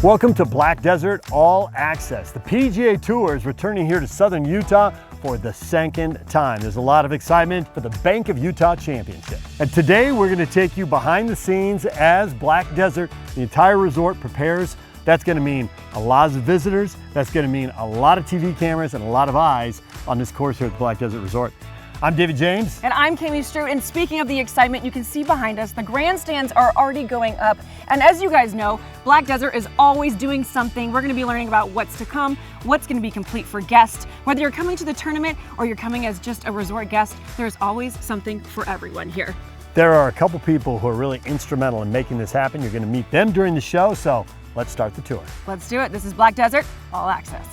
Welcome to Black Desert All Access. The PGA Tour is returning here to Southern Utah for the second time. There's a lot of excitement for the Bank of Utah Championship. And today we're going to take you behind the scenes as Black Desert, the entire resort, prepares. That's going to mean a lot of visitors. That's going to mean a lot of TV cameras and a lot of eyes on this course here at the Black Desert Resort. I'm David James. And I'm Kami Stroup. And speaking of the excitement, you can see behind us, the grandstands are already going up. And as you guys know, Black Desert is always doing something. We're going to be learning about what's to come, what's going to be complete for guests. Whether you're coming to the tournament or you're coming as just a resort guest, there's always something for everyone here. There are a couple people who are really instrumental in making this happen. You're going to meet them during the show, so let's start the tour. Let's do it. This is Black Desert All Access.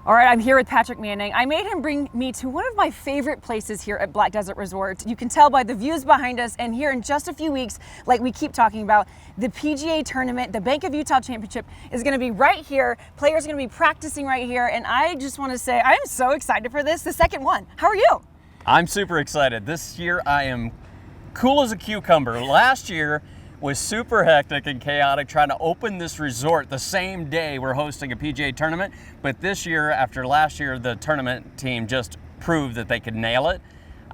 All right, I'm here with Patrick Manning. I made him bring me to one of my favorite places here at Black Desert Resort. You can tell by the views behind us, and here in just a few weeks, like we keep talking about, the PGA tournament, the Bank of Utah Championship is gonna be right here. Players are gonna be practicing right here, and I just wanna say, I am so excited for this, the second one. How are you? I'm super excited. This year I am cool as a cucumber. Last year was super hectic and chaotic trying to open this resort the same day we're hosting a PGA tournament. But this year, after last year, the tournament team just proved that they could nail it.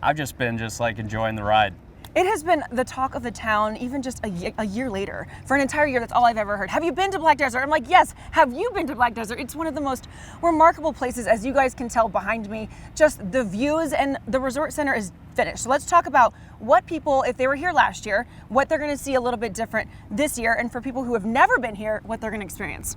I've just been like enjoying the ride. It has been the talk of the town, even just a year later. For an entire year, that's all I've ever heard. Have you been to Black Desert? I'm like, yes. Have you been to Black Desert? It's one of the most remarkable places, as you guys can tell behind me. Just the views, and the resort center is finished. So let's talk about what people, if they were here last year, what they're gonna see a little bit different this year, and for people who have never been here, what they're gonna experience.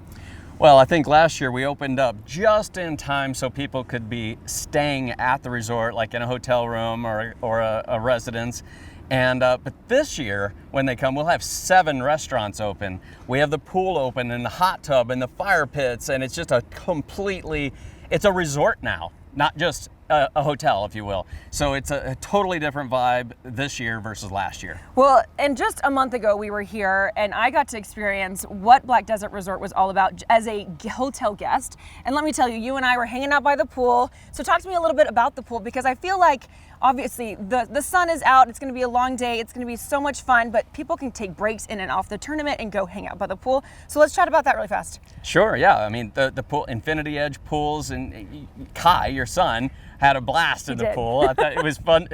Well, I think last year we opened up just in time so people could be staying at the resort, like in a hotel room or a residence. And but this year, when they come, we'll have 7 restaurants open. We have the pool open and the hot tub and the fire pits, and it's just it's a resort now, not just a hotel, if you will. So it's a totally different vibe this year versus last year. Well, and just a month ago we were here and I got to experience what Black Desert Resort was all about as a hotel guest. And let me tell you, you and I were hanging out by the pool. So talk to me a little bit about the pool, because I feel like obviously the sun is out, it's gonna be a long day, it's gonna be so much fun, but people can take breaks in and off the tournament and go hang out by the pool. So let's chat about that really fast. Sure, yeah. I mean, the pool, Infinity Edge pools, and Kai, your son, had a blast in the pool. I thought it was fun.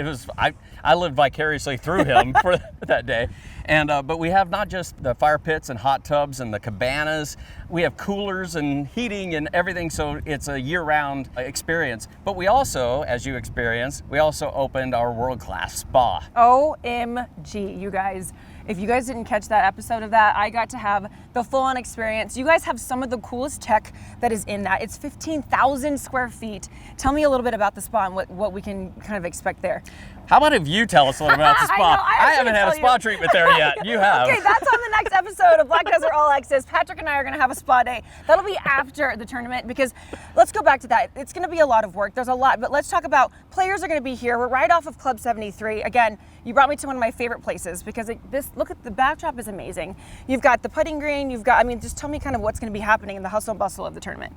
I lived vicariously through him for that day. And but we have not just the fire pits and hot tubs and the cabanas. We have coolers and heating and everything, so it's a year-round experience. But we also, as you experienced, we also opened our world-class spa. OMG, you guys. If you guys didn't catch that episode of that, I got to have the full-on experience. You guys have some of the coolest tech that is in that. It's 15,000 square feet. Tell me a little bit about the spa and what we can kind of expect there. How about if you tell us a little about the spa? I haven't had a spa treatment there yet. You have. Okay, that's on the next episode of Black Desert All Access. Patrick and I are going to have a spa day. That'll be after the tournament, because let's go back to that. It's going to be a lot of work. There's a lot, but let's talk about players are going to be here. We're right off of Club 73. Again, you brought me to one of my favorite places because look at the backdrop is amazing. You've got the putting green. Just tell me kind of what's going to be happening in the hustle and bustle of the tournament.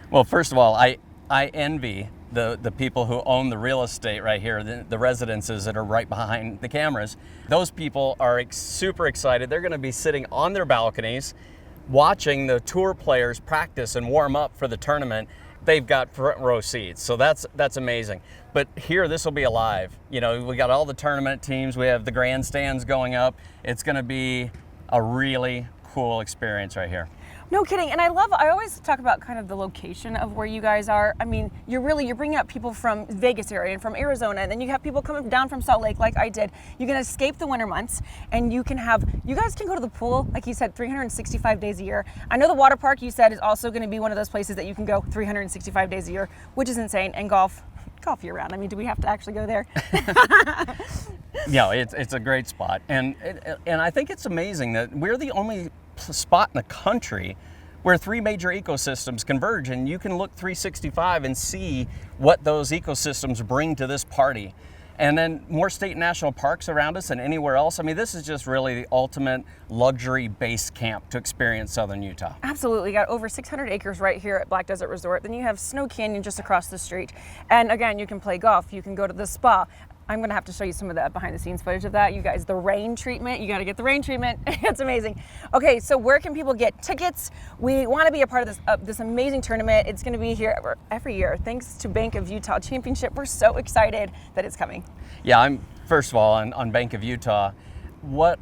Well, first of all, I envy the people who own the real estate right here, the residences that are right behind the cameras. Those people are super excited. They're going to be sitting on their balconies watching the tour players practice and warm up for the tournament. They've got front row seats, so that's amazing. But here, this will be alive. You know, we got all the tournament teams. We have the grandstands going up. It's going to be a really cool experience right here. No kidding. And I always talk about kind of the location of where you guys are. I mean, you're bringing up people from Vegas area and from Arizona, and then you have people coming down from Salt Lake like I did. You can escape the winter months, and you guys can go to the pool, like you said, 365 days a year. I know the water park, you said, is also going to be one of those places that you can go 365 days a year, which is insane. And golf year round. I mean, do we have to actually go there? Yeah, it's a great spot. And I think it's amazing that we're the only spot in the country where 3 major ecosystems converge, and you can look 365 and see what those ecosystems bring to this party. And then more state and national parks around us than anywhere else. I mean, this is just really the ultimate luxury base camp to experience Southern Utah. Absolutely. You got over 600 acres right here at Black Desert Resort. Then you have Snow Canyon just across the street. And again, you can play golf, you can go to the spa. I'm gonna have to show you some of the behind the scenes footage of that. You guys, the rain treatment, you gotta get the rain treatment. It's amazing. Okay, so where can people get tickets? We wanna be a part of this amazing tournament. It's gonna be here every year. Thanks to Bank of Utah Championship. We're so excited that it's coming. Yeah, first of all, on Bank of Utah, what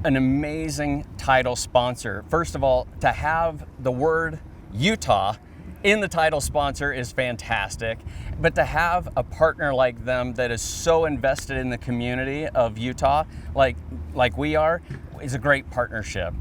an amazing title sponsor. First of all, to have the word Utah in the title sponsor is fantastic, but to have a partner like them that is so invested in the community of Utah, like we are, is a great partnership.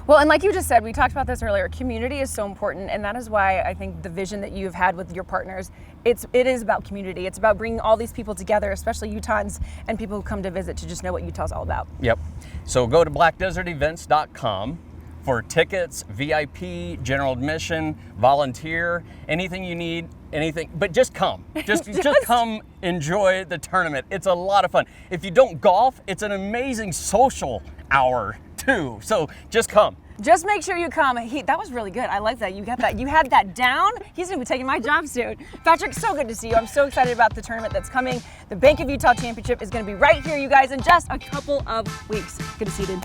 Well, and like you just said, we talked about this earlier, community is so important, and that is why I think the vision that you've had with your partners, it is about community. It's about bringing all these people together, especially Utahns and people who come to visit to just know what Utah's all about. Yep. So go to blackdesertevents.com for tickets, VIP, general admission, volunteer, anything you need, anything, but just come. Just come enjoy the tournament. It's a lot of fun. If you don't golf, it's an amazing social hour too. So just come. Just make sure you come. That was really good. I like that. You got that. You had that down. He's gonna be taking my job soon. Patrick, so good to see you. I'm so excited about the tournament that's coming. The Bank of Utah Championship is gonna be right here, you guys, in just a couple of weeks. Good to see you, dude.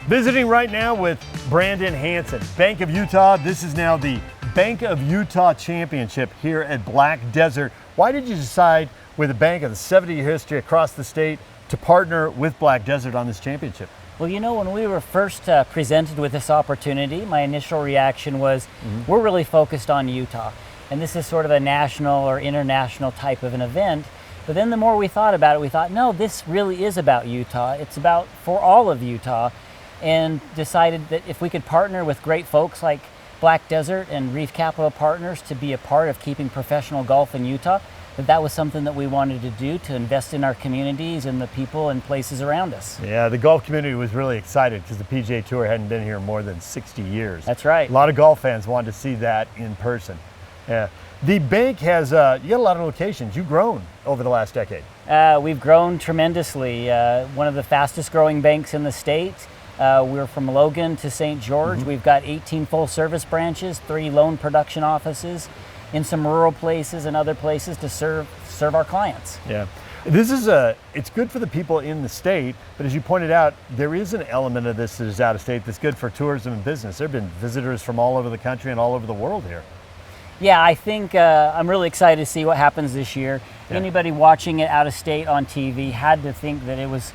Visiting right now with Brandon Hanson, Bank of Utah. This is now the Bank of Utah Championship here at Black Desert. Why did you decide, with a bank of the 70-year history across the state, to partner with Black Desert on this championship? Well, you know, when we were first presented with this opportunity, my initial reaction was, we're really focused on Utah. And this is sort of a national or international type of an event. But then the more we thought about it, we thought, no, this really is about Utah. It's about for all of Utah. And decided that if we could partner with great folks like Black Desert and Reef Capital Partners to be a part of keeping professional golf in Utah, that was something that we wanted to do, to invest in our communities and the people and places around us. Yeah, the golf community was really excited because the PGA Tour hadn't been here more than 60 years. That's right. A lot of golf fans wanted to see that in person. Yeah. The bank has, you got a lot of locations. You've grown over the last decade. We've grown tremendously. One of the fastest growing banks in the state. We're from Logan to St. George. We've got 18 full service branches, 3 loan production offices in some rural places and other places to serve our clients. Yeah. This is it's good for the people in the state, but as you pointed out, there is an element of this that is out of state that's good for tourism and business. There have been visitors from all over the country and all over the world here. Yeah, I think I'm really excited to see what happens this year. Yeah. Anybody watching it out of state on TV had to think that it was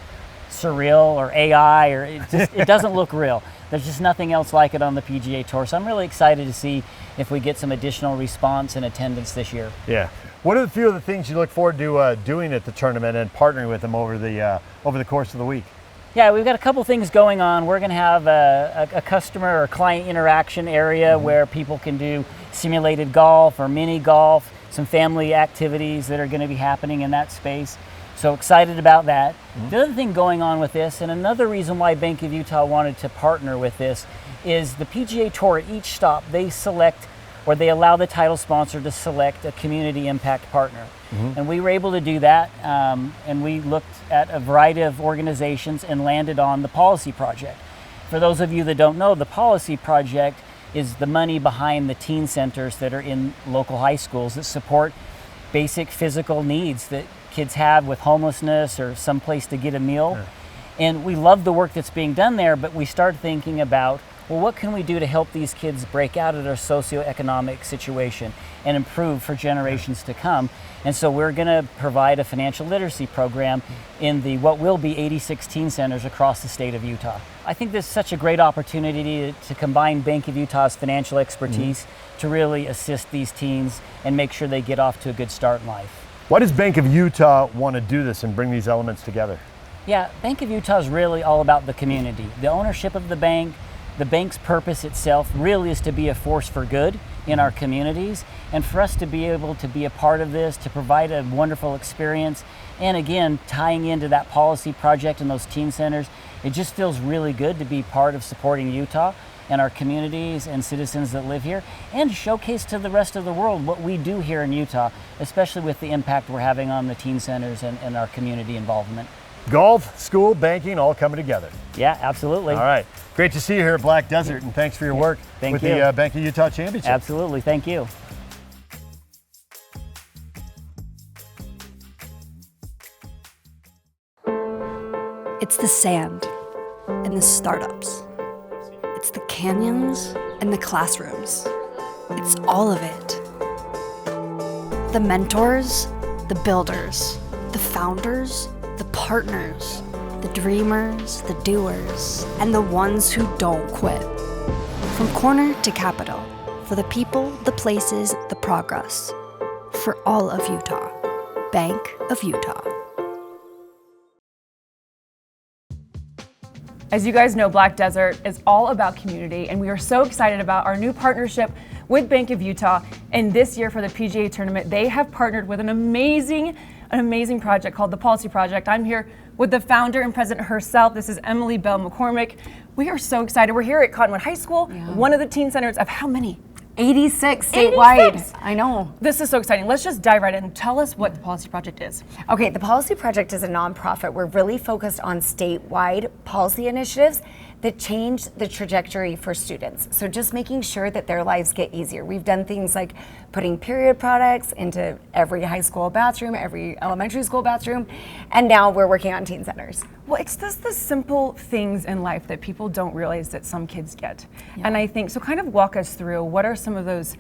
surreal or AI, or it doesn't look real. There's just nothing else like it on the PGA Tour. So I'm really excited to see if we get some additional response and attendance this year. Yeah. What are a few of the things you look forward to doing at the tournament and partnering with them over the course of the week? Yeah, we've got a couple things going on. We're going to have a customer or client interaction area where people can do simulated golf or mini golf, some family activities that are going to be happening in that space. So excited about that. The other thing going on with this, and another reason why Bank of Utah wanted to partner with this, is the PGA Tour at each stop, they select, or they allow the title sponsor to select a community impact partner. And we were able to do that, and we looked at a variety of organizations and landed on the Policy Project. For those of you that don't know, the Policy Project is the money behind the teen centers that are in local high schools that support basic physical needs that kids have with homelessness or some place to get a meal. Yeah. And we love the work that's being done there, but we started thinking about, well, what can we do to help these kids break out of their socioeconomic situation and improve for generations to come? And so we're going to provide a financial literacy program in what will be 86 teen centers across the state of Utah. I think this is such a great opportunity to combine Bank of Utah's financial expertise to really assist these teens and make sure they get off to a good start in life. Why does Bank of Utah want to do this and bring these elements together? Yeah, Bank of Utah is really all about the community. The ownership of the bank's purpose itself really is to be a force for good in our communities, and for us to be able to be a part of this, to provide a wonderful experience, and again, tying into that Policy Project and those teen centers, it just feels really good to be part of supporting Utah and our communities and citizens that live here, and showcase to the rest of the world what we do here in Utah, especially with the impact we're having on the teen centers and our community involvement. Golf, school, banking, all coming together. Yeah, absolutely. All right. Great to see you here at Black Desert, and thanks for your work Thank with you. the Bank of Utah Championship. Absolutely, thank you. It's the sand and the startups. It's the canyons and the classrooms. It's all of it. The mentors, the builders, the founders, the partners, the dreamers, the doers, and the ones who don't quit. From corner to capital, for the people, the places, the progress. For all of Utah. Bank of Utah. As you guys know, Black Desert is all about community, and we are so excited about our new partnership with Bank of Utah. And this year for the PGA Tournament, they have partnered with an amazing project called the Policy Project. I'm here with the founder and president herself. This is Emily Bell McCormick. We are so excited. We're here at Cottonwood High School, one of the teen centers of how many? 86 statewide. 86. I know. This is so exciting. Let's just dive right in. Tell us what the Policy Project is. Okay, the Policy Project is a nonprofit. We're really focused on statewide policy initiatives that change the trajectory for students. So just making sure that their lives get easier. We've done things like putting period products into every high school bathroom, every elementary school bathroom, and now we're working on teen centers. Well, it's just the simple things in life that people don't realize that some kids get. And I think, so kind of walk us through what are some of those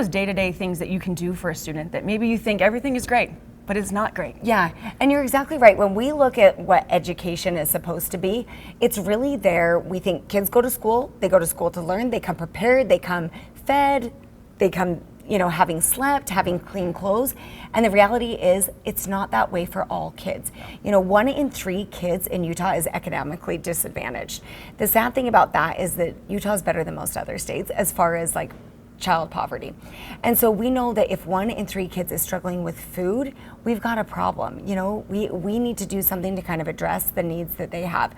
day-to-day things that you can do for a student that maybe you think everything is great, but it's not great. Yeah, and you're exactly right. When we look at what education is supposed to be, it's really there. We think kids go to school, they go to school to learn, they come prepared, they come fed, they come, having slept, having clean clothes. And the reality is it's not that way for all kids. 1 in 3 kids in Utah is economically disadvantaged. The sad thing about that is that Utah is better than most other states as far as like child poverty. And so we know that if 1 in 3 kids is struggling with food, we've got a problem. We need to do something to kind of address the needs that they have.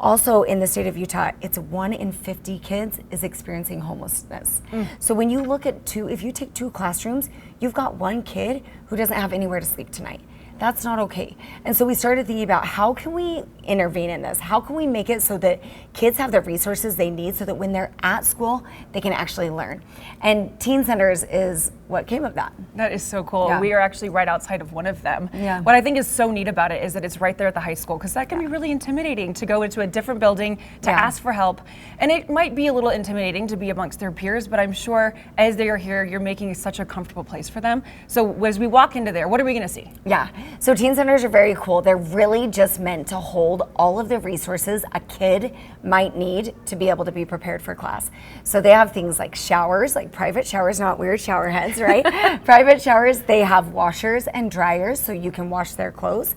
Also in the state of Utah, it's 1 in 50 kids is experiencing homelessness. So when you look at if you take 2 classrooms, you've got 1 kid who doesn't have anywhere to sleep tonight. That's not okay. And so we started thinking about how can we intervene in this? How can we make it so that kids have the resources they need so that when they're at school, they can actually learn? And Teen Centers is what came of that. That is so cool. Yeah. We are actually right outside of one of them. Yeah. What I think is so neat about it is that it's right there at the high school, because that can be really intimidating to go into a different building to ask for help. And it might be a little intimidating to be amongst their peers, but I'm sure as they are here, you're making such a comfortable place for them. So as we walk into there, what are we gonna see? Yeah, so Teen Centers are very cool. They're really just meant to hold all of the resources a kid might need to be able to be prepared for class. So they have things like showers, like private showers, not weird shower heads, right? Private showers. They have washers and dryers so you can wash their clothes.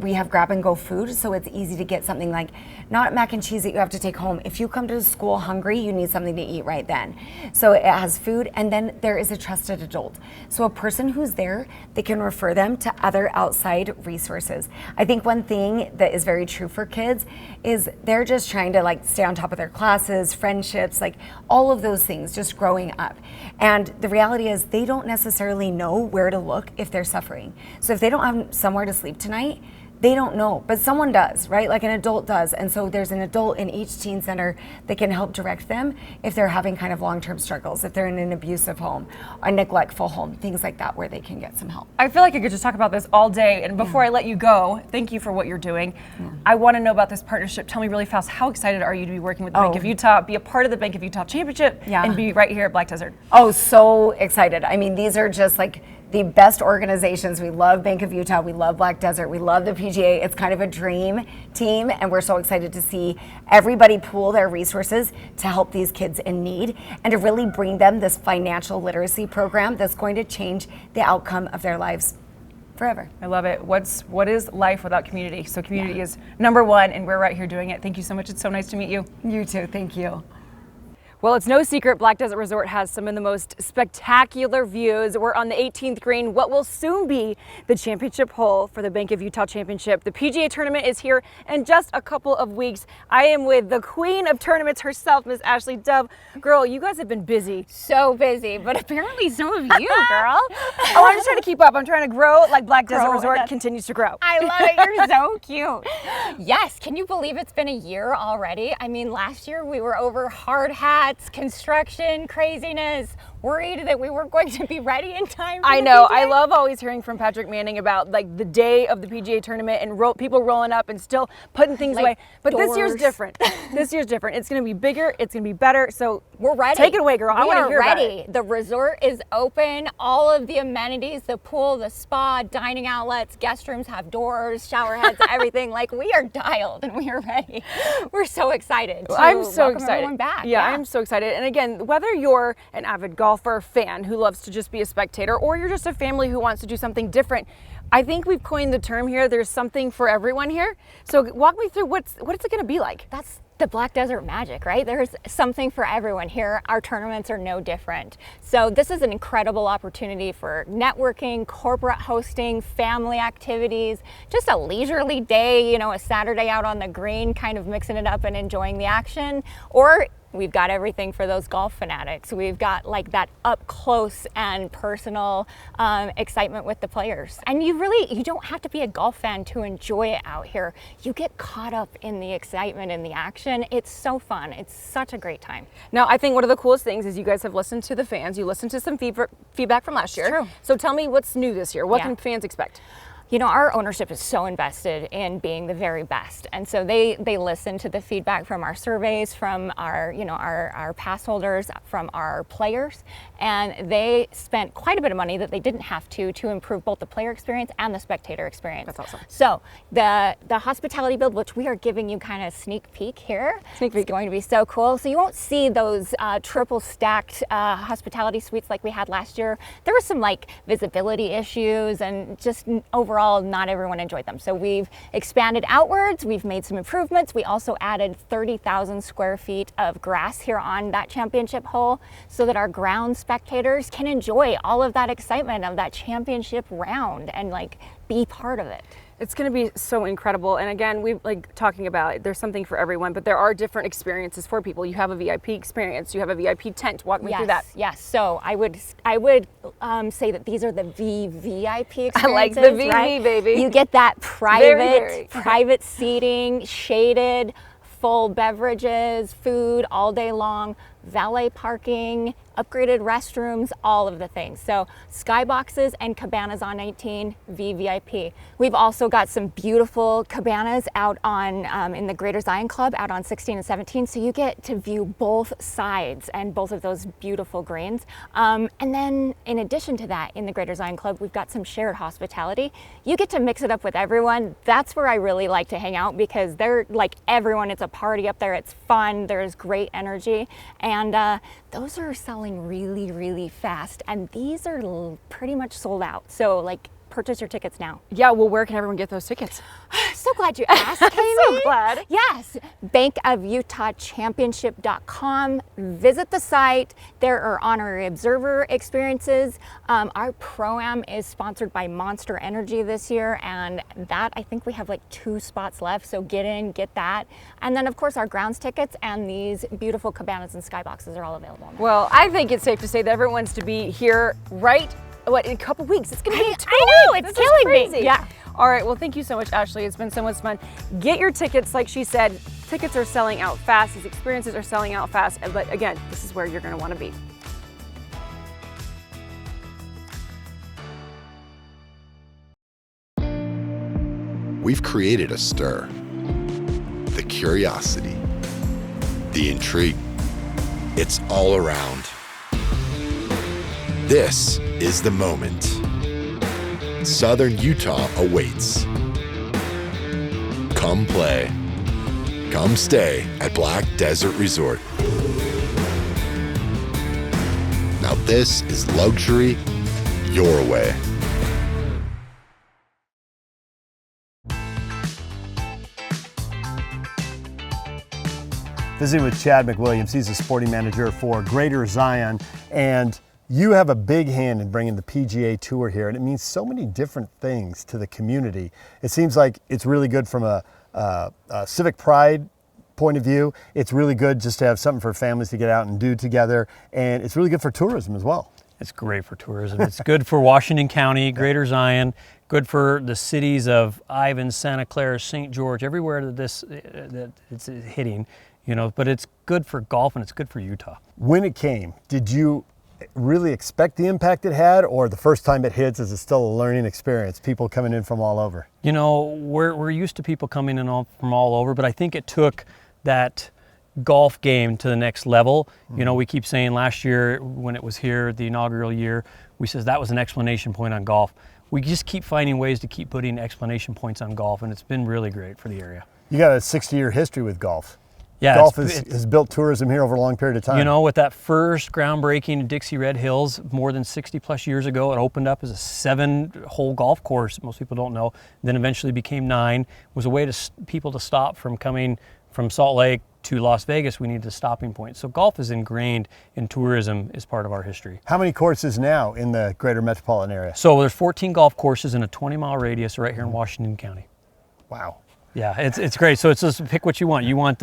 We have grab and go food, so it's easy to get something like not mac and cheese that you have to take home. If you come to school hungry, you need something to eat right then. So it has food, and then there is a trusted adult. So a person who's there, they can refer them to other outside resources. I think one thing that is very true for kids is they're just trying to like stay on top of their classes, friendships, like all of those things, just growing up. And the reality is they don't necessarily know where to look if they're suffering. So if they don't have somewhere to sleep tonight, they don't know, but someone does, right? Like an adult does. And so there's an adult in each teen center that can help direct them if they're having kind of long-term struggles, if they're in an abusive home, a neglectful home, things like that where they can get some help. I feel like I could just talk about this all day. And before I let you go, thank you for what you're doing. I want to know about this partnership. Tell me really fast, how excited are you to be working with the Bank of Utah, be a part of the Bank of Utah Championship, and be right here at Black Desert? Oh, so excited. I mean, these are just like the best organizations. We love Bank of Utah, we love Black Desert, we love the PGA. It's kind of a dream team, and we're so excited to see everybody pool their resources to help these kids in need and to really bring them this financial literacy program that's going to change the outcome of their lives forever. I love it. What is life without community? So community is number one, and we're right here doing it. Thank you so much. It's so nice to meet you. You too, thank you. Well, it's no secret Black Desert Resort has some of the most spectacular views. We're on the 18th green, what will soon be the championship hole for the Bank of Utah Championship. The PGA Tournament is here in just a couple of weeks. I am with the queen of tournaments herself, Miss Ashley Dove. Girl, you guys have been busy. So busy, but apparently so have you, girl. Oh, I'm just trying to keep up. I'm trying to grow like Black Desert Resort continues to grow. I love it. You're so cute. Yes, can you believe it's been a year already? I mean, last year we were over hard hats, construction, craziness. worried that we weren't going to be ready in time for I the know. PGA. I love always hearing from Patrick Manning about like the day of the PGA tournament and people rolling up and still putting things Like away. But this year's doors. different. This year's different. It's going to be bigger. It's going to be better. So We're ready. Take it away, girl. I We want to are hear about ready. it. The resort is open. All of the amenities, the pool, the spa, dining outlets, guest rooms have doors, shower heads, everything. Like, we are dialed and we are ready. We're so excited to I'm so welcome excited. everyone back. Yeah, I'm so excited. And again, whether you're an avid golfer, fan who loves to just be a spectator, or you're just a family who wants to do something different, I think we've coined the term here. There's something for everyone here. So walk me through what's it going to be like? That's the Black Desert magic, right? There's something for everyone here. Our tournaments are no different. So this is an incredible opportunity for networking, corporate hosting, family activities, just a leisurely day, you know, a Saturday out on the green, kind of mixing it up and enjoying the action. Or we've got everything for those golf fanatics. We've got like that up close and personal excitement with the players. And you don't have to be a golf fan to enjoy it out here. You get caught up in the excitement and the action. It's so fun. It's such a great time. Now, I think one of the coolest things is you guys have listened to the fans. You listened to some feedback from last year. True. So tell me what's new this year. What Yeah. can fans expect? You know, our ownership is so invested in being the very best. And so they listen to the feedback from our surveys, from our pass holders, from our players. And they spent quite a bit of money that they didn't have to improve both the player experience and the spectator experience. That's awesome. So the hospitality build, which we are giving you kind of sneak peek here, is going to be so cool. So you won't see those triple stacked hospitality suites like we had last year. There were some like visibility issues and just overall not everyone enjoyed them. So we've expanded outwards, we've made some improvements. We also added 30,000 square feet of grass here on that championship hole so that our ground spectators can enjoy all of that excitement of that championship round and like be part of it. It's going to be so incredible. And again, we like talking about there's something for everyone, but there are different experiences for people. You have a VIP experience, you have a VIP tent. Walk me through that. Yes. So I would say that these are the VVIP experiences. I like the VV, right? baby. You get that Very. private seating, shaded, full beverages, food all day long, valet parking, upgraded restrooms, all of the things. So skyboxes and cabanas on 19, VVIP. We've also got some beautiful cabanas out on in the Greater Zion Club out on 16 and 17. So you get to view both sides and both of those beautiful greens. And then in addition to that, in the Greater Zion Club, we've got some shared hospitality. You get to mix it up with everyone. That's where I really like to hang out because they're like everyone. It's a party up there. It's fun. There's great energy. And those are selling really, really fast. And these are pretty much sold out. So like purchase your tickets now. Yeah, well, where can everyone get those tickets? So glad you asked, Amy. So glad. Yes, bankofutahchampionship.com. Visit the site. There are honorary observer experiences. Our Pro-Am is sponsored by Monster Energy this year, and that I think we have like 2 spots left, so get in, get that. And then of course our grounds tickets and these beautiful cabanas and skyboxes are all available. Well, I think it's safe to say that everyone wants to be here in a couple weeks. It's going to be 2 I know, weeks. it's This is killing me. crazy. Yeah. All right, well, thank you so much, Ashley. It's been so much fun. Get your tickets. Like she said, tickets are selling out fast. These experiences are selling out fast. But again, this is where you're going to want to be. We've created a stir. The curiosity, the intrigue. It's all around. This is the moment. Southern Utah awaits. Come play. Come stay at Black Desert Resort. Now this is luxury your way. Visiting with Chad McWilliams. He's the sporting manager for Greater Zion, and you have a big hand in bringing the PGA Tour here, and it means so many different things to the community. It seems like it's really good from a civic pride point of view. It's really good just to have something for families to get out and do together, and it's really good for tourism as well. It's great for tourism. It's good for Washington County, Greater Zion, good for the cities of Ivan, Santa Clara, St. George, everywhere that it's hitting, you know, but it's good for golf and it's good for Utah. When it came, did you really expect the impact it had, or the first time it hits is it still a learning experience, people coming in from all over? You know, we're used to people coming in from all over, but I think it took that golf game to the next level. You know, we keep saying last year when it was here, the inaugural year, we said that was an exclamation point on golf. We just keep finding ways to keep putting exclamation points on golf, and it's been really great for the area. You got a 60-year history with golf. Yeah, golf has built tourism here over a long period of time. You know, with that first groundbreaking Dixie Red Hills more than 60 plus years ago, it opened up as a 7-hole golf course. Most people don't know. Then eventually became 9. It was a way to people to stop from coming from Salt Lake to Las Vegas. We needed a stopping point. So golf is ingrained in tourism as part of our history. How many courses now in the greater metropolitan area? So there's 14 golf courses in a 20-mile radius right here in Washington County. Wow. Yeah, it's great. So it's just pick what you want. You want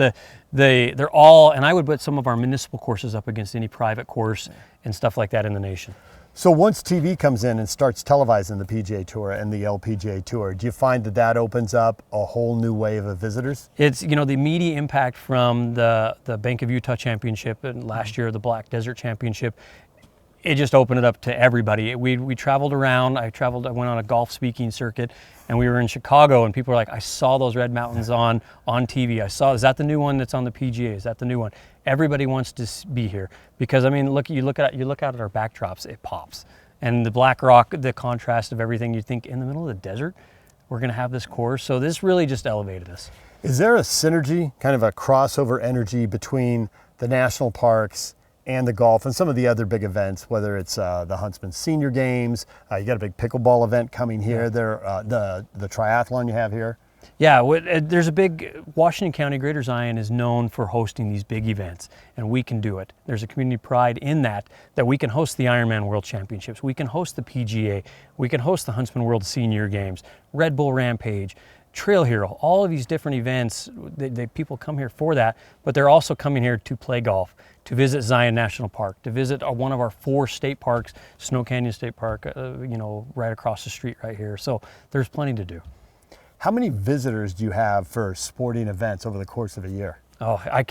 they're all, and I would put some of our municipal courses up against any private course and stuff like that in the nation. So once TV comes in and starts televising the PGA Tour and the LPGA Tour, do you find that opens up a whole new wave of visitors? It's, you know, the immediate impact from the Bank of Utah Championship and last year the Black Desert Championship, it just opened it up to everybody. We traveled around. I went on a golf speaking circuit, and we were in Chicago, and people were like, I saw those red mountains on TV. Is that the new one that's on the PGA? Is that the new one? Everybody wants to be here because, I mean, you look out at our backdrops, it pops. And the black rock, the contrast of everything, you think in the middle of the desert, we're going to have this course. So this really just elevated us. Is there a synergy, kind of a crossover energy between the national parks and the golf and some of the other big events, whether it's the Huntsman Senior Games, you got a big pickleball event coming here, the triathlon you have here? Yeah, there's a big, Washington County, Greater Zion is known for hosting these big events, and we can do it. There's a community pride in that we can host the Ironman World Championships, we can host the PGA, we can host the Huntsman World Senior Games, Red Bull Rampage, Trail Hero, all of these different events, people come here for that, but they're also coming here to play golf, to visit Zion National Park, to visit one of our 4 state parks, Snow Canyon State Park, you know, right across the street right here. So there's plenty to do. How many visitors do you have for sporting events over the course of a year? Oh, I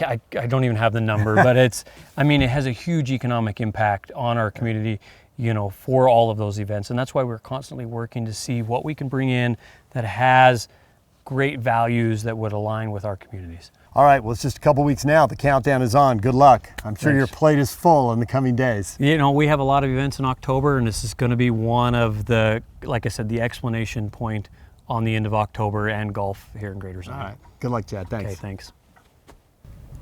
don't even have the number, but it has a huge economic impact on our community, you know, for all of those events. And that's why we're constantly working to see what we can bring in that has great values that would align with our communities. All right, well, it's just a couple weeks now. The countdown is on. Good luck. I'm sure your plate is full in the coming days. You know, we have a lot of events in October, and this is going to be one of the, like I said, the explanation point on the end of October and golf here in Greater Zion. All right. Good luck, Chad. Thanks. Okay, thanks.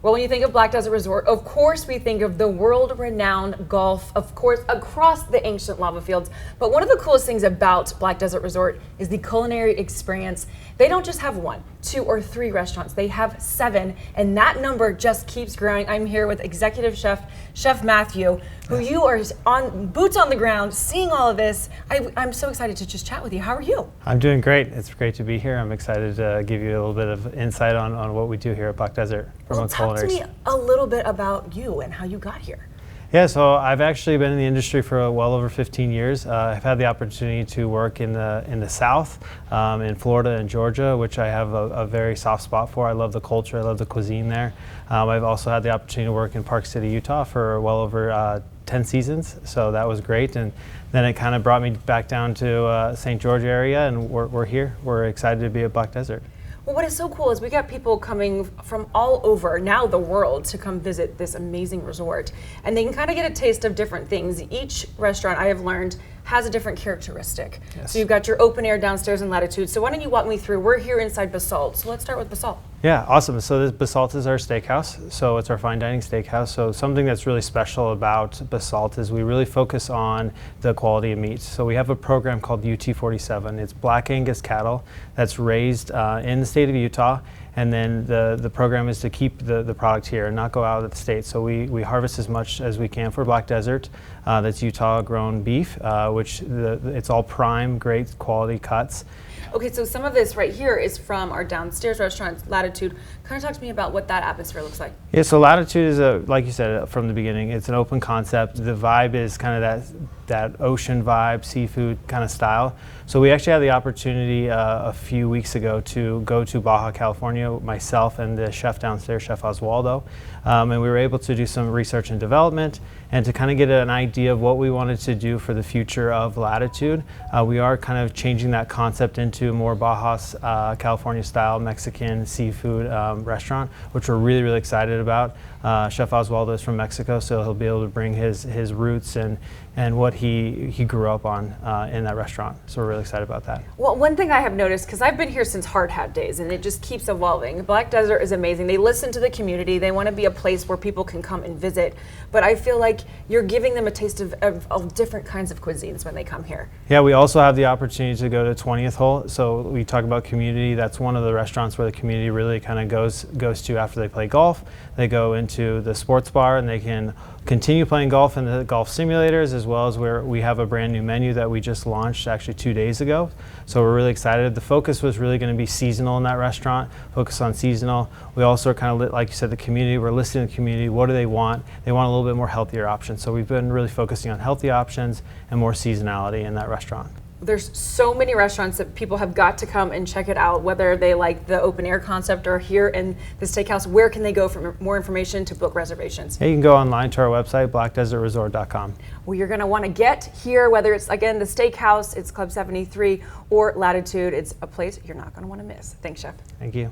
Well, when you think of Black Desert Resort, of course we think of the world-renowned golf, of course, across the ancient lava fields. But one of the coolest things about Black Desert Resort is the culinary experience. They don't just have 1, 2, or 3 restaurants. They have 7, and that number just keeps growing. I'm here with executive chef, Chef Matthew, who you are on boots on the ground, seeing all of this. I'm so excited to just chat with you. How are you? I'm doing great. It's great to be here. I'm excited to give you a little bit of insight on what we do here at Black Desert. Well, talk to me a little bit about you and how you got here. Yeah, so I've actually been in the industry for well over 15 years. I've had the opportunity to work in the South, in Florida and Georgia, which I have a very soft spot for. I love the culture, I love the cuisine there. I've also had the opportunity to work in Park City, Utah for well over 10 seasons, so that was great. And then it kind of brought me back down to St. George area, and we're here. We're excited to be at Black Desert. Well, what is so cool is we got people coming from all over, now the world, to come visit this amazing resort. And they can kind of get a taste of different things. Each restaurant, I have learned, has a different characteristic. Yes. So you've got your open air downstairs in Latitude. So why don't you walk me through? We're here inside Basalt. So let's start with Basalt. Yeah, awesome. So this Basalt is our steakhouse. So it's our fine dining steakhouse. So something that's really special about Basalt is we really focus on the quality of meat. So we have a program called UT47. It's Black Angus cattle that's raised in the state of Utah. And then the program is to keep the product here and not go out of the state. So we harvest as much as we can for Black Desert. That's Utah grown beef, which it's all prime, great quality cuts. Okay, so some of this right here is from our downstairs restaurant, Latitude. Kind of talk to me about what that atmosphere looks like. Yeah, so Latitude is, like you said from the beginning, it's an open concept. The vibe is kind of that ocean vibe, seafood kind of style. So we actually had the opportunity a few weeks ago to go to Baja California, myself and the chef downstairs, Chef Oswaldo, and we were able to do some research and development and to kind of get an idea of what we wanted to do for the future of Latitude. We are kind of changing that concept into more Baja California style Mexican seafood restaurant, which we're really, really excited about. Chef Oswaldo is from Mexico, so he'll be able to bring his roots and what he grew up on in that restaurant. So we're really excited about that. Well, one thing I have noticed, because I've been here since Hard Hat days, and it just keeps evolving. Black Desert is amazing. They listen to the community. They want to be a place where people can come and visit. But I feel like you're giving them a taste of different kinds of cuisines when they come here. Yeah, we also have the opportunity to go to 20th Hole. So we talk about community. That's one of the restaurants where the community really kind of goes to after they play golf. They go into the sports bar and they can continue playing golf in the golf simulators, as well as where we have a brand new menu that we just launched actually 2 days ago. So we're really excited. The focus was really going to be seasonal in that restaurant, focus on seasonal. We also are kind of, like you said, the community. We're listening to the community. What do they want? They want a little bit more healthier options. So we've been really focusing on healthy options and more seasonality in that restaurant. There's so many restaurants that people have got to come and check it out, whether they like the open air concept or here in the steakhouse. Where can they go for more information to book reservations? Yeah, you can go online to our website, blackdesertresort.com. Well, you're going to want to get here, whether it's, again, the steakhouse, it's Club 73, or Latitude. It's a place you're not going to want to miss. Thanks, Chef. Thank you.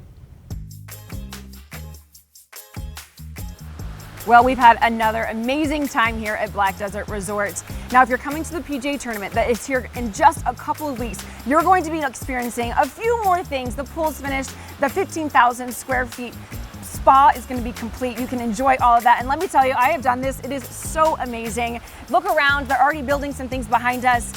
Well, we've had another amazing time here at Black Desert Resort. Now, if you're coming to the PGA Tournament that is here in just a couple of weeks, you're going to be experiencing a few more things. The pool's finished, the 15,000 square feet spa is going to be complete. You can enjoy all of that. And let me tell you, I have done this. It is so amazing. Look around. They're already building some things behind us.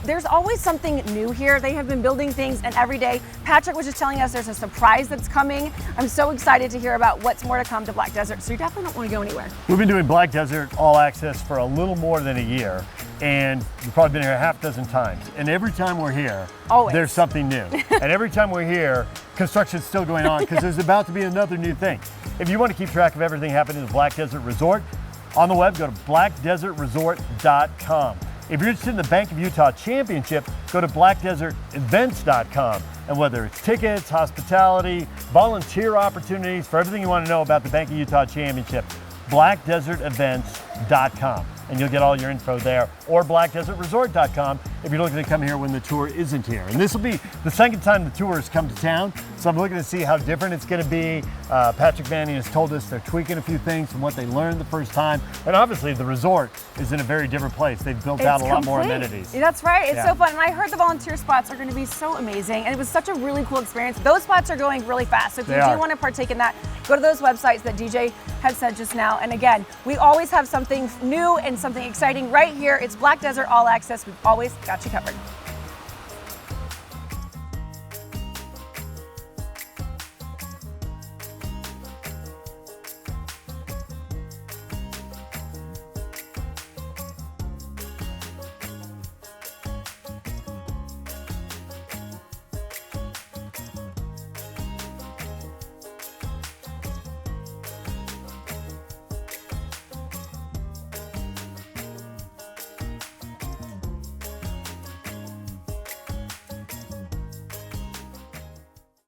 There's always something new here. They have been building things, and every day, Patrick was just telling us there's a surprise that's coming. I'm so excited to hear about what's more to come to Black Desert, so you definitely don't want to go anywhere. We've been doing Black Desert All Access for a little more than a year, and we've probably been here a half dozen times. And every time we're here, there's something new. And every time we're here, construction's still going on because there's about to be another new thing. If you want to keep track of everything happening at Black Desert Resort, on the web, go to blackdesertresort.com. If you're interested in the Bank of Utah Championship, go to blackdesertevents.com. And whether it's tickets, hospitality, volunteer opportunities, for everything you want to know about the Bank of Utah Championship, blackdesertevents.com. And you'll get all your info there, or blackdesertresort.com if you're looking to come here when the tour isn't here. And this will be the second time the tour has come to town, so I'm looking to see how different it's going to be. Patrick Manning has told us they're tweaking a few things from what they learned the first time. And obviously the resort is in a very different place. They've built out a lot more amenities. That's right. It's so fun. And I heard the volunteer spots are going to be so amazing. And it was such a really cool experience. Those spots are going really fast. So if you do want to partake in that, go to those websites that DJ had said just now. And again, we always have something new and something exciting right here. It's Black Desert All Access. We've always got you covered.